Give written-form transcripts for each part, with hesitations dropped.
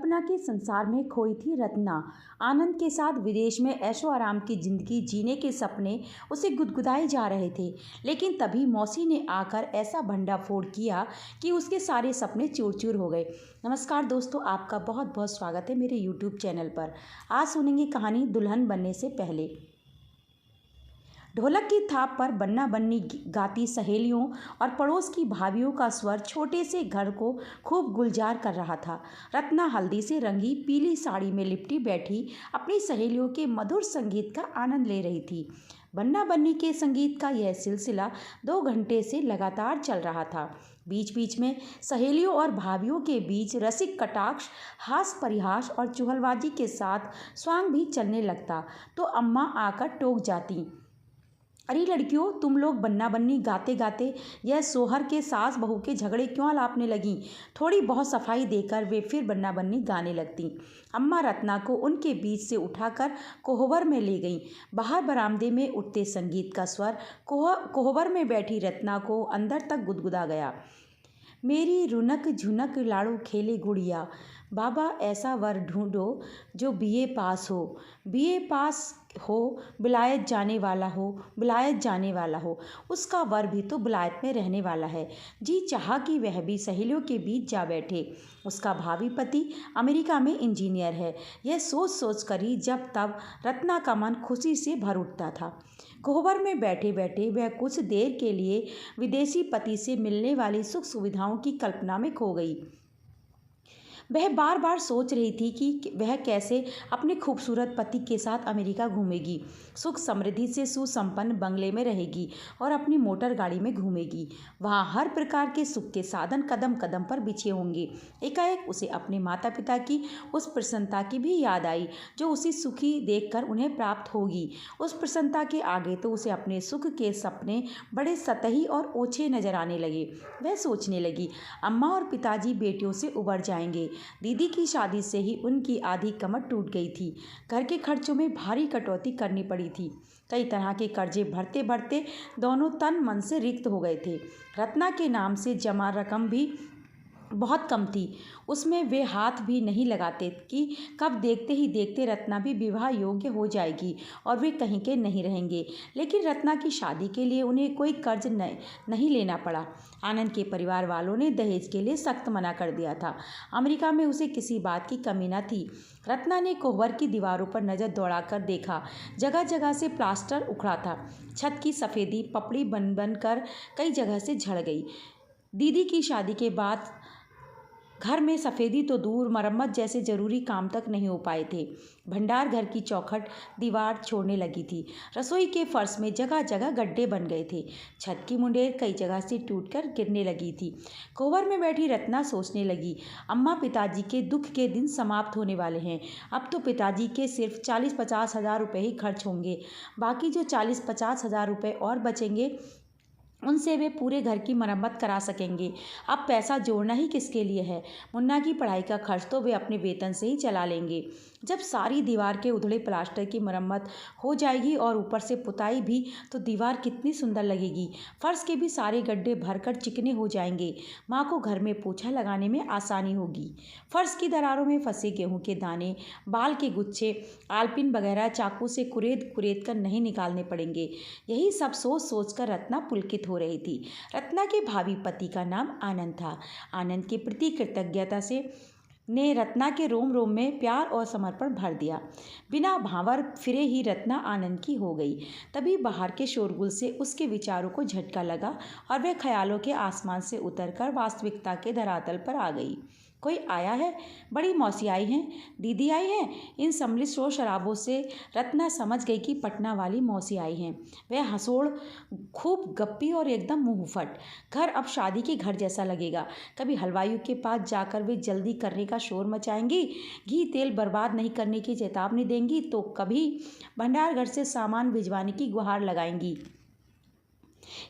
कल्पना के संसार में खोई थी रत्ना। आनंद के साथ विदेश में ऐशो आराम की जिंदगी जीने के सपने उसे गुदगुदाए जा रहे थे। लेकिन तभी मौसी ने आकर ऐसा भंडाफोड़ किया कि उसके सारे सपने चूर चूर हो गए। नमस्कार दोस्तों, आपका बहुत बहुत स्वागत है मेरे यूट्यूब चैनल पर। आज सुनेंगे कहानी दुल्हन बनने से पहले। ढोलक की थाप पर बन्ना बन्नी गाती सहेलियों और पड़ोस की भाभियों का स्वर छोटे से घर को खूब गुलजार कर रहा था। रत्ना हल्दी से रंगी पीली साड़ी में लिपटी बैठी अपनी सहेलियों के मधुर संगीत का आनंद ले रही थी। बन्ना बन्नी के संगीत का यह सिलसिला 2 घंटे से लगातार चल रहा था। बीच बीच में सहेलियों और भाभियों के बीच रसिक कटाक्ष, हास परिहास और चुहलबाजी के साथ स्वांग भी चलने लगता तो अम्मा आकर टोक जाती, अरे लड़कियों, तुम लोग बन्ना बन्नी गाते गाते यह सोहर के सास बहू के झगड़े क्यों अलापने लगी। थोड़ी बहुत सफाई देकर वे फिर बन्ना बन्नी गाने लगती। अम्मा रत्ना को उनके बीच से उठाकर कोहबर में ले गईं। बाहर बरामदे में उठते संगीत का स्वर कोहबर में बैठी रत्ना को अंदर तक गुदगुदा गया। मेरी रुनक झुनक लाड़ू खेले गुड़िया, बाबा ऐसा वर ढूंढो जो बीए पास हो, बीए पास हो, विलायत जाने वाला हो, विलायत जाने वाला हो। उसका वर भी तो विलायत में रहने वाला है। जी चाहा कि वह भी सहेलियों के बीच जा बैठे। उसका भावी पति अमेरिका में इंजीनियर है। यह सोच सोच कर ही जब तब रत्ना का मन खुशी से भर उठता था। कोहबर में बैठे बैठे वह कुछ देर के लिए विदेशी पति से मिलने वाली सुख सुविधाओं की कल्पना में खो गई। वह बार बार सोच रही थी कि वह कैसे अपने खूबसूरत पति के साथ अमेरिका घूमेगी, सुख समृद्धि से सुसंपन्न बंगले में रहेगी और अपनी मोटर गाड़ी में घूमेगी। वहाँ हर प्रकार के सुख के साधन कदम कदम पर बिछे होंगे। एकाएक उसे अपने माता पिता की उस प्रसन्नता की भी याद आई जो उसे सुखी देखकर उन्हें प्राप्त होगी। उस प्रसन्नता के आगे तो उसे अपने सुख के सपने बड़े सतही और ओछे नजर आने लगे। वह सोचने लगी, अम्मा और पिताजी बेटियों से उबर जाएंगे। दीदी की शादी से ही उनकी आधी कमर टूट गई थी। घर के खर्चों में भारी कटौती करनी पड़ी थी। कई तरह के कर्जे भरते भरते दोनों तन मन से रिक्त हो गए थे। रत्ना के नाम से जमा रकम भी बहुत कम थी। उसमें वे हाथ भी नहीं लगाते कि कब देखते ही देखते रत्ना भी विवाह योग्य हो जाएगी और वे कहीं के नहीं रहेंगे। लेकिन रत्ना की शादी के लिए उन्हें कोई कर्ज नहीं लेना पड़ा। आनंद के परिवार वालों ने दहेज के लिए सख्त मना कर दिया था। अमेरिका में उसे किसी बात की कमी न थी। रत्ना ने कोहबर की दीवारों पर नज़र दौड़ाकर देखा। जगह जगह से प्लास्टर उखड़ा था। छत की सफ़ेदी पपड़ी बन बन कर कई जगह से झड़ गई। दीदी की शादी के बाद घर में सफ़ेदी तो दूर, मरम्मत जैसे ज़रूरी काम तक नहीं हो पाए थे। भंडार घर की चौखट दीवार छोड़ने लगी थी। रसोई के फर्श में जगह जगह गड्ढे बन गए थे। छत की मुंडेर कई जगह से टूटकर गिरने लगी थी। कोहबर में बैठी रत्ना सोचने लगी, अम्मा पिताजी के दुख के दिन समाप्त होने वाले हैं। अब तो पिताजी के सिर्फ 40-50 हज़ार रुपये ही खर्च होंगे। बाकी जो 40-50 हज़ार रुपये और बचेंगे उनसे वे पूरे घर की मरम्मत करा सकेंगे। अब पैसा जोड़ना ही किसके लिए है। मुन्ना की पढ़ाई का खर्च तो वे अपने वेतन से ही चला लेंगे। जब सारी दीवार के उधड़े प्लास्टर की मरम्मत हो जाएगी और ऊपर से पुताई भी, तो दीवार कितनी सुंदर लगेगी। फर्श के भी सारे गड्ढे भरकर चिकने हो जाएंगे। माँ को घर में पोछा लगाने में आसानी होगी। फर्श की दरारों में फंसे गेहूं के दाने, बाल के गुच्छे, आलपिन वगैरह चाकू से कुरेद कुरेद कर नहीं निकालने पड़ेंगे। यही सब सोच सोच कर रत्ना पुलकित हो रही थी। रत्ना के भावी पति का नाम आनंद था। आनंद के प्रति कृतज्ञता से ने रत्ना के रोम रोम में प्यार और समर्पण भर दिया। बिना भांवर फिरे ही रत्ना आनंद की हो गई। तभी बाहर के शोरगुल से उसके विचारों को झटका लगा और वह ख्यालों के आसमान से उतरकर वास्तविकता के धरातल पर आ गई। कोई आया है? बड़ी मौसी आई हैं, दीदी आई हैं। इन सम्मिलित शोर शराबों से रत्ना समझ गई कि पटना वाली मौसी आई हैं। वह हंसोड़, खूब गप्पी और एकदम मुंहफट। घर अब शादी के घर जैसा लगेगा। कभी हलवाइयों के पास जाकर वे जल्दी करने का शोर मचाएंगी, घी तेल बर्बाद नहीं करने की चेतावनी देंगी, तो कभी भंडारघर से सामान भिजवाने की गुहार लगाएंगी।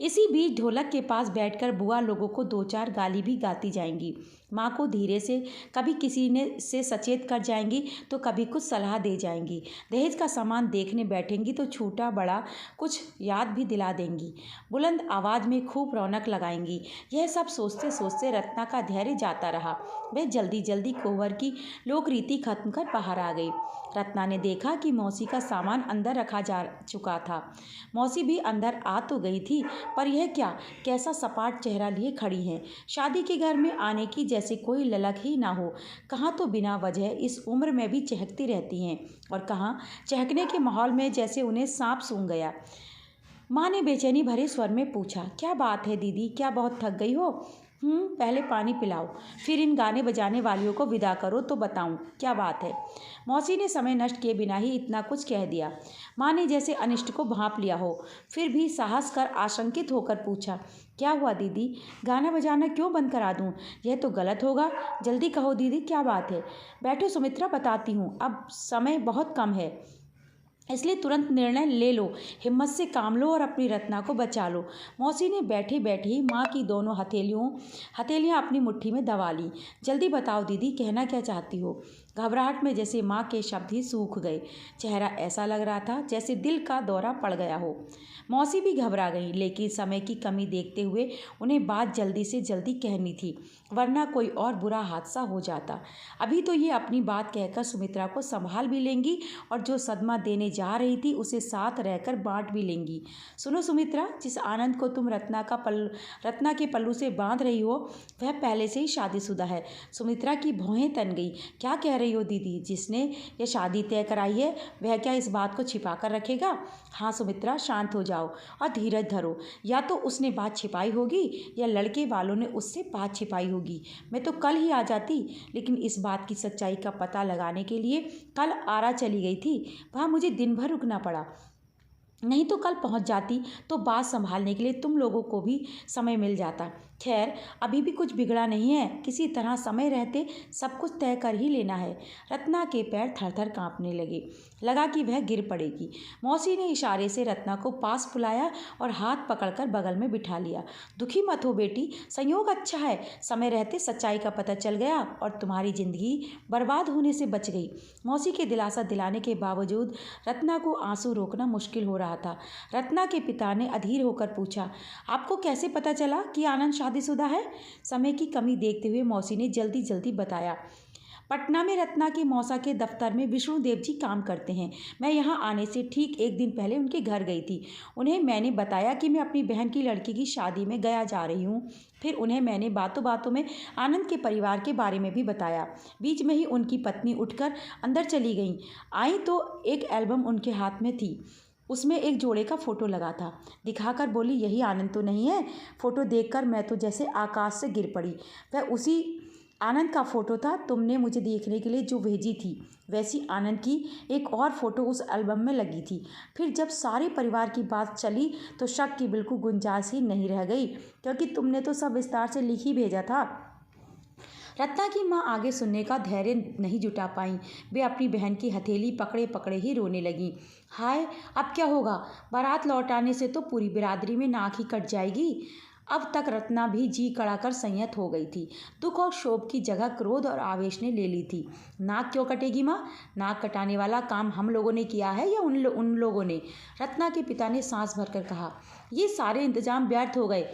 इसी बीच ढोलक के पास बैठकर बुआ लोगों को 2-4 गाली भी गाती जाएंगी। माँ को धीरे से कभी किसी ने से सचेत कर जाएंगी तो कभी कुछ सलाह दे जाएंगी। दहेज का सामान देखने बैठेंगी तो छोटा बड़ा कुछ याद भी दिला देंगी। बुलंद आवाज़ में खूब रौनक लगाएंगी। यह सब सोचते सोचते रत्ना का धैर्य जाता रहा। वह जल्दी जल्दी कोहबर की लोक रीति खत्म कर बाहर आ गई। रत्ना ने देखा कि मौसी का सामान अंदर रखा जा चुका था। मौसी भी अंदर आ तो गई थी, पर यह क्या, कैसा सपाट चेहरा लिए खड़ी हैं। शादी के घर में आने की जैसे कोई ललक ही ना हो। कहाँ तो बिना वजह इस उम्र में भी चहकती रहती हैं, और कहाँ चहकने के माहौल में जैसे उन्हें सांप सूंघ गया। माँ ने बेचैनी भरे स्वर में पूछा, क्या बात है दीदी, क्या बहुत थक गई हो? पहले पानी पिलाओ, फिर इन गाने बजाने वालियों को विदा करो तो बताऊं क्या बात है। मौसी ने समय नष्ट किए बिना ही इतना कुछ कह दिया। माँ ने जैसे अनिष्ट को भांप लिया हो, फिर भी साहस कर आशंकित होकर पूछा, क्या हुआ दीदी, गाना बजाना क्यों बंद करा दूं? यह तो गलत होगा। जल्दी कहो दीदी, क्या बात है? बैठो सुमित्रा, बताती हूँ। अब समय बहुत कम है, इसलिए तुरंत निर्णय ले लो, हिम्मत से काम लो और अपनी रत्ना को बचा लो। मौसी ने बैठे बैठे ही माँ की दोनों हथेलियाँ अपनी मुट्ठी में दबा ली। जल्दी बताओ दीदी, कहना क्या चाहती हो? घबराहट में जैसे माँ के शब्द ही सूख गए। चेहरा ऐसा लग रहा था जैसे दिल का दौरा पड़ गया हो। मौसी भी घबरा गई, लेकिन समय की कमी देखते हुए उन्हें बात जल्दी से जल्दी कहनी थी, वरना कोई और बुरा हादसा हो जाता। अभी तो ये अपनी बात कहकर सुमित्रा को संभाल भी लेंगी और जो सदमा देने जा रही थी उसे साथ रहकर बांट भी लेंगी। सुनो सुमित्रा, जिस आनंद को तुम रत्ना के पल्लू से बांध रही हो वह पहले से ही शादीशुदा है। सुमित्रा की भौहें तन गई। क्या कह रही हो दीदी? जिसने यह शादी तय कराई है वह क्या इस बात को छिपा कर रखेगा? हाँ सुमित्रा, शांत हो जाओ और धीरज धरो। या तो उसने बात छिपाई होगी या लड़के वालों ने उससे बात छिपाई होगी। मैं तो कल ही आ जाती, लेकिन इस बात की सच्चाई का पता लगाने के लिए कल आरा चली गई थी। वहाँ मुझे दिन भर रुकना पड़ा, नहीं तो कल पहुंच जाती तो बात संभालने के लिए तुम लोगों को भी समय मिल जाता। खैर, अभी भी कुछ बिगड़ा नहीं है, किसी तरह समय रहते सब कुछ तय कर ही लेना है। रत्ना के पैर थर थर कांपने लगा कि वह गिर पड़ेगी। मौसी ने इशारे से रत्ना को पास बुलाया और हाथ पकड़कर बगल में बिठा लिया। दुखी मत हो बेटी, संयोग अच्छा है, समय रहते सच्चाई का पता चल गया और तुम्हारी जिंदगी बर्बाद होने से बच गई। मौसी के दिलासा दिलाने के बावजूद रत्ना को आंसू रोकना मुश्किल हो रहा था। रत्ना के पिता ने अधीर होकर पूछा, आपको कैसे पता चला कि आनंद शादीशुदा है? समय की कमी देखते हुए मौसी ने जल्दी जल्दी बताया, पटना में रत्ना के मौसा के दफ्तर में विष्णुदेव जी काम करते हैं। मैं यहाँ आने से ठीक एक दिन पहले उनके घर गई थी। उन्हें मैंने बताया कि मैं अपनी बहन की लड़की की शादी में गया जा रही हूँ। फिर उन्हें मैंने बातों बातों में आनंद के परिवार के बारे में भी बताया। बीच में ही उनकी पत्नी उठकर अंदर चली गई। आई तो एक एल्बम उनके हाथ में थी, उसमें एक जोड़े का फ़ोटो लगा था। दिखाकर बोली, यही आनंद तो नहीं है? फ़ोटो देखकर मैं तो जैसे आकाश से गिर पड़ी। वह उसी आनंद का फ़ोटो था तुमने मुझे देखने के लिए जो भेजी थी। वैसी आनंद की एक और फ़ोटो उस एल्बम में लगी थी। फिर जब सारे परिवार की बात चली तो शक की बिल्कुल गुंजाइश ही नहीं रह गई, क्योंकि तुमने तो सब विस्तार से लिख ही भेजा था। रत्ना की माँ आगे सुनने का धैर्य नहीं जुटा पाई। वे अपनी बहन की हथेली पकड़े पकड़े ही रोने लगी। हाय, अब क्या होगा? बारात लौट आने से तो पूरी बिरादरी में नाक ही कट जाएगी। अब तक रत्ना भी जी कड़ाकर संयत हो गई थी। दुख और शोक की जगह क्रोध और आवेश ने ले ली थी। नाक क्यों कटेगी माँ? नाक कटाने वाला काम हम लोगों ने किया है या उन लोगों ने? रत्ना के पिता ने सांस भरकर कहा। ये सारे इंतजाम व्यर्थ हो गए,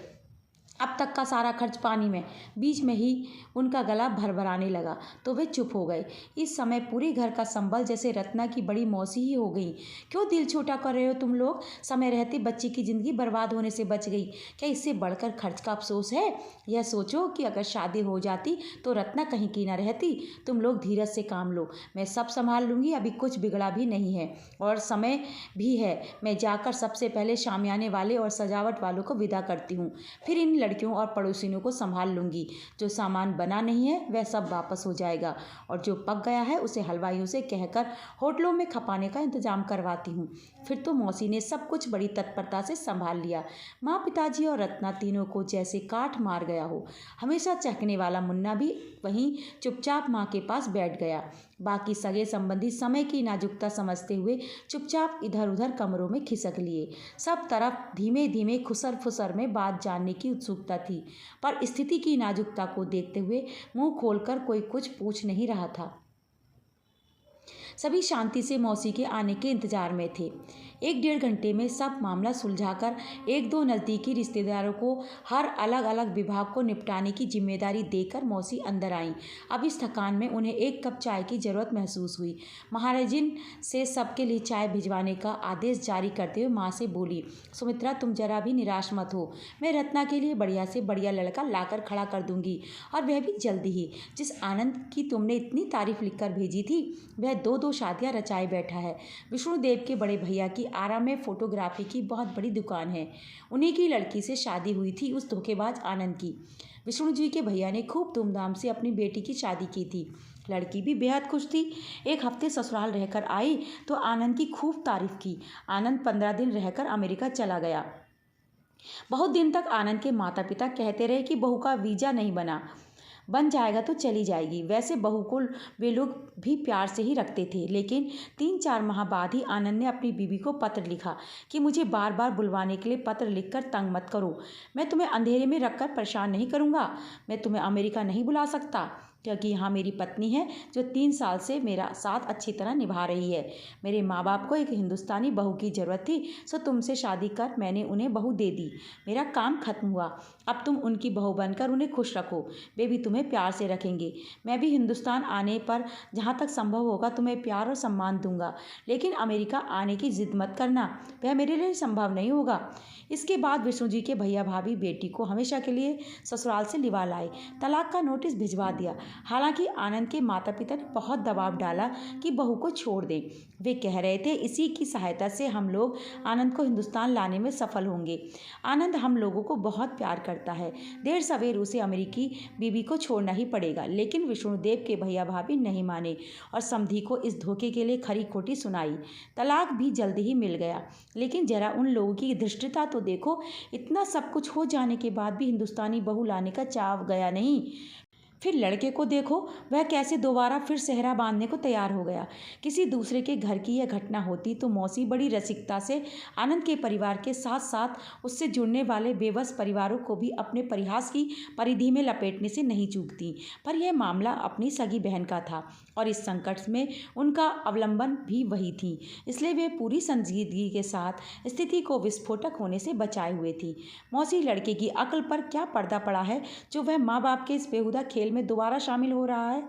अब तक का सारा खर्च पानी में। बीच में ही उनका गला भरभराने लगा तो वे चुप हो गए। इस समय पूरे घर का संबल जैसे रत्ना की बड़ी मौसी ही हो गई। क्यों दिल छोटा कर रहे हो तुम लोग? समय रहते बच्ची की ज़िंदगी बर्बाद होने से बच गई। क्या इससे बढ़कर खर्च का अफसोस है? यह सोचो कि अगर शादी हो जाती तो रत्ना कहीं की ना रहती। तुम लोग धीरज से काम लो, मैं सब संभाल लूँगी। अभी कुछ बिगड़ा भी नहीं है और समय भी है। मैं जाकर सबसे पहले शामियाने वाले और सजावट वालों को विदा करती हूँ, फिर इन लड़कियों और पड़ोसियों को संभाल लूँगी। जो सामान बना नहीं है वह सब वापस हो जाएगा और जो पक गया है उसे हलवाइयों से कहकर होटलों में खपाने का इंतजाम करवाती हूँ। फिर तो मौसी ने सब कुछ बड़ी तत्परता से संभाल लिया। माँ, पिताजी और रत्ना तीनों को जैसे काट मार गया हो। हमेशा चहकने वाला मुन्ना भी वहीं चुपचाप माँ के पास बैठ गया। बाकी सगे संबंधी समय की नाजुकता समझते हुए चुपचाप इधर उधर कमरों में खिसक लिए। सब तरफ धीमे धीमे खुसर फुसर में बात जानने की उत्सुकता उत्सुकता थी, पर स्थिति की नाजुकता को देखते हुए मुंह खोलकर कोई कुछ पूछ नहीं रहा था। सभी शांति से मौसी के आने के इंतजार में थे। 1-1.5 घंटे में सब मामला सुलझाकर 1-2 नज़दीकी रिश्तेदारों को हर अलग अलग विभाग को निपटाने की जिम्मेदारी देकर मौसी अंदर आईं। अब इस थकान में उन्हें 1 कप चाय की जरूरत महसूस हुई। महाराजिन से सबके लिए चाय भिजवाने का आदेश जारी करते हुए माँ से बोली, सुमित्रा तुम जरा भी निराश मत हो, मैं रत्ना के लिए बढ़िया से बढ़िया लड़का लाकर खड़ा कर दूंगी, और वह भी जल्दी ही। जिस आनंद की तुमने इतनी तारीफ लिखकर भेजी थी वह 2-2 शादियां रचाए बैठा है। विष्णुदेव के बड़े भैया की आरा में फोटोग्राफी की बहुत बड़ी दुकान है। उन्हीं की लड़की से शादी हुई थी उस धोखेबाज आनंद की। विष्णु जी के भैया ने खूब धूमधाम से अपनी बेटी की शादी की थी। लड़की भी बेहद खुश थी। 1 हफ्ते ससुराल रहकर आई तो आनंद की खूब तारीफ की। आनंद 15 दिन रहकर अमेरिका चला गया। बहुत दिन तक आनंद के माता पिता कहते रहे कि बहू का वीजा नहीं बन जाएगा तो चली जाएगी। वैसे बहू को वे लोग भी प्यार से ही रखते थे, लेकिन 3-4 माह बाद ही आनंद ने अपनी बीवी को पत्र लिखा कि मुझे बार बार बुलवाने के लिए पत्र लिखकर तंग मत करो, मैं तुम्हें अंधेरे में रखकर परेशान नहीं करूँगा। मैं तुम्हें अमेरिका नहीं बुला सकता क्योंकि यहाँ मेरी पत्नी है जो 3 साल से मेरा साथ अच्छी तरह निभा रही है। मेरे माँ बाप को एक हिंदुस्तानी बहू की ज़रूरत थी, सो तुमसे शादी कर मैंने उन्हें बहू दे दी। मेरा काम खत्म हुआ। अब तुम उनकी बहू बनकर उन्हें खुश रखो, वे भी तुम्हें प्यार से रखेंगे। मैं भी हिंदुस्तान आने पर जहाँ तक संभव होगा तुम्हें प्यार और सम्मान दूंगा, लेकिन अमेरिका आने की जिद मत करना, वह मेरे लिए संभव नहीं होगा। इसके बाद विष्णु जी के भैया भाभी बेटी को हमेशा के लिए ससुराल से लिवा लाए, तलाक का नोटिस भिजवा दिया। हालांकि आनंद के माता पिता ने बहुत दबाव डाला कि बहू को छोड़ दें। वे कह रहे थे इसी की सहायता से हम लोग आनंद को हिंदुस्तान लाने में सफल होंगे। आनंद हम लोगों को बहुत प्यार करता है, देर सवेर उसे अमेरिकी बीबी को छोड़ना ही पड़ेगा। लेकिन विष्णुदेव के भैया भाभी नहीं माने और समधी को इस धोखे के लिए खरी खोटी सुनाई। तलाक भी जल्दी ही मिल गया। लेकिन जरा उन लोगों की धृष्टता तो देखो, इतना सब कुछ हो जाने के बाद भी हिंदुस्तानी बहू लाने का चाव गया नहीं। फिर लड़के को देखो, वह कैसे दोबारा फिर सेहरा बांधने को तैयार हो गया। किसी दूसरे के घर की यह घटना होती तो मौसी बड़ी रसिकता से आनंद के परिवार के साथ साथ उससे जुड़ने वाले बेबस परिवारों को भी अपने परिहास की परिधि में लपेटने से नहीं चूकती। पर यह मामला अपनी सगी बहन का था और इस संकट में उनका अवलंबन भी वही थी, इसलिए वे पूरी संजीदगी के साथ स्थिति को विस्फोटक होने से बचाए हुए थी। मौसी लड़के की अक्ल पर क्या पर्दा पड़ा है जो वह माँ बाप के इस बेहुदा खेल में दोबारा शामिल हो रहा है।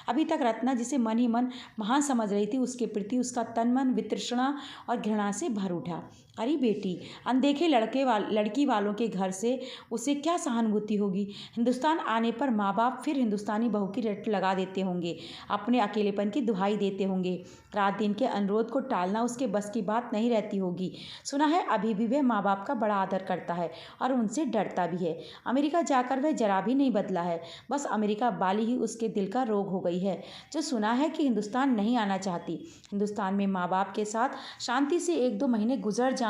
अभी तक रत्ना जिसे मन ही मन महान समझ रही थी, उसके प्रति उसका तन मन वितृष्णा और घृणा से भर उठा। अरे बेटी, अनदेखे लड़की वालों के घर से उसे क्या सहानुभूति होगी। हिंदुस्तान आने पर माँ बाप फिर हिंदुस्तानी बहू की रट लगा देते होंगे, अपने अकेलेपन की दुहाई देते होंगे। रात दिन के अनुरोध को टालना उसके बस की बात नहीं रहती होगी। सुना है अभी भी वह माँ बाप का बड़ा आदर करता है और उनसे डरता भी है। अमेरिका जाकर वह जरा भी नहीं बदला है, बस अमेरिका वाली ही उसके दिल का रोग हो गई है जो सुना है कि हिंदुस्तान नहीं आना चाहती। हिंदुस्तान में माँ बाप के साथ शांति से 1-2 महीने गुजर जाएं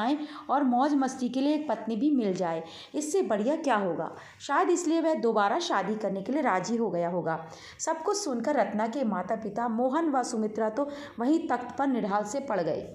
और मौज मस्ती के लिए एक पत्नी भी मिल जाए, इससे बढ़िया क्या होगा। शायद इसलिए वह दोबारा शादी करने के लिए राजी हो गया होगा। सब कुछ सुनकर रत्ना के माता पिता मोहन व सुमित्रा तो वहीं तख्त पर निढाल से पड़ गए।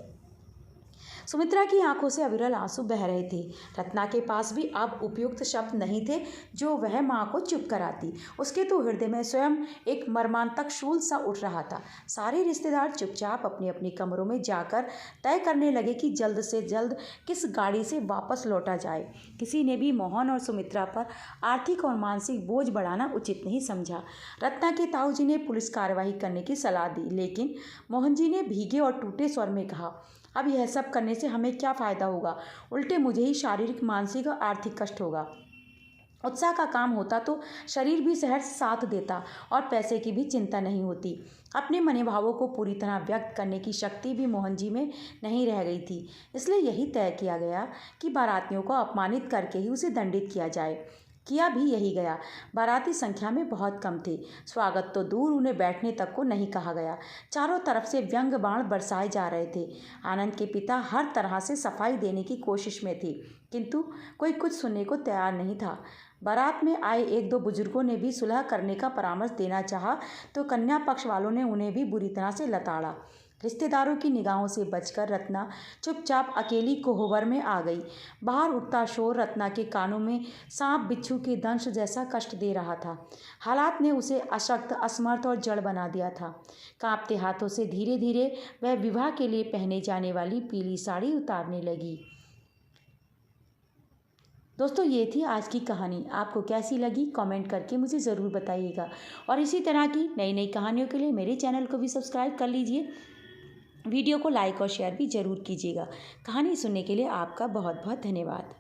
सुमित्रा की आंखों से अविरल आंसू बह रहे थे। रत्ना के पास भी अब उपयुक्त शब्द नहीं थे जो वह माँ को चुप कराती। उसके तो हृदय में स्वयं एक मर्मांतक शूल सा उठ रहा था। सारे रिश्तेदार चुपचाप अपने अपने कमरों में जाकर तय करने लगे कि जल्द से जल्द किस गाड़ी से वापस लौटा जाए। किसी ने भी मोहन और सुमित्रा पर आर्थिक और मानसिक बोझ बढ़ाना उचित नहीं समझा। रत्ना के ताऊ जी ने पुलिस कार्रवाई करने की सलाह दी, लेकिन मोहन जी ने भीगे और टूटे स्वर में कहा, अब यह सब करने से हमें क्या फ़ायदा होगा, उल्टे मुझे ही शारीरिक, मानसिक और आर्थिक कष्ट होगा। उत्साह का काम होता तो शरीर भी सहर्ष साथ देता और पैसे की भी चिंता नहीं होती। अपने मनोभावों को पूरी तरह व्यक्त करने की शक्ति भी मोहन जी में नहीं रह गई थी। इसलिए यही तय किया गया कि बारातियों को अपमानित करके ही उसे दंडित किया जाए। किया भी यही गया। बाराती संख्या में बहुत कम थे। स्वागत तो दूर, उन्हें बैठने तक को नहीं कहा गया। चारों तरफ से व्यंग बाण बरसाए जा रहे थे। आनंद के पिता हर तरह से सफाई देने की कोशिश में थे, किंतु कोई कुछ सुनने को तैयार नहीं था। बारात में आए 1-2 बुजुर्गों ने भी सुलह करने का परामर्श देना चाहा तो कन्या पक्ष वालों ने उन्हें भी बुरी तरह से लताड़ा। रिश्तेदारों की निगाहों से बचकर रत्ना चुपचाप अकेली कोहबर में आ गई। बाहर उठता शोर रत्ना के कानों में सांप बिच्छू के दंश जैसा कष्ट दे रहा था। हालात ने उसे अशक्त, असमर्थ और जड़ बना दिया था। कांपते हाथों से धीरे धीरे वह विवाह के लिए पहने जाने वाली पीली साड़ी उतारने लगी। दोस्तों, ये थी आज की कहानी। आपको कैसी लगी कमेंट करके मुझे ज़रूर बताइएगा। और इसी तरह की नई नई कहानियों के लिए मेरे चैनल को भी सब्सक्राइब कर लीजिए। वीडियो को लाइक और शेयर भी ज़रूर कीजिएगा। कहानी सुनने के लिए आपका बहुत बहुत धन्यवाद।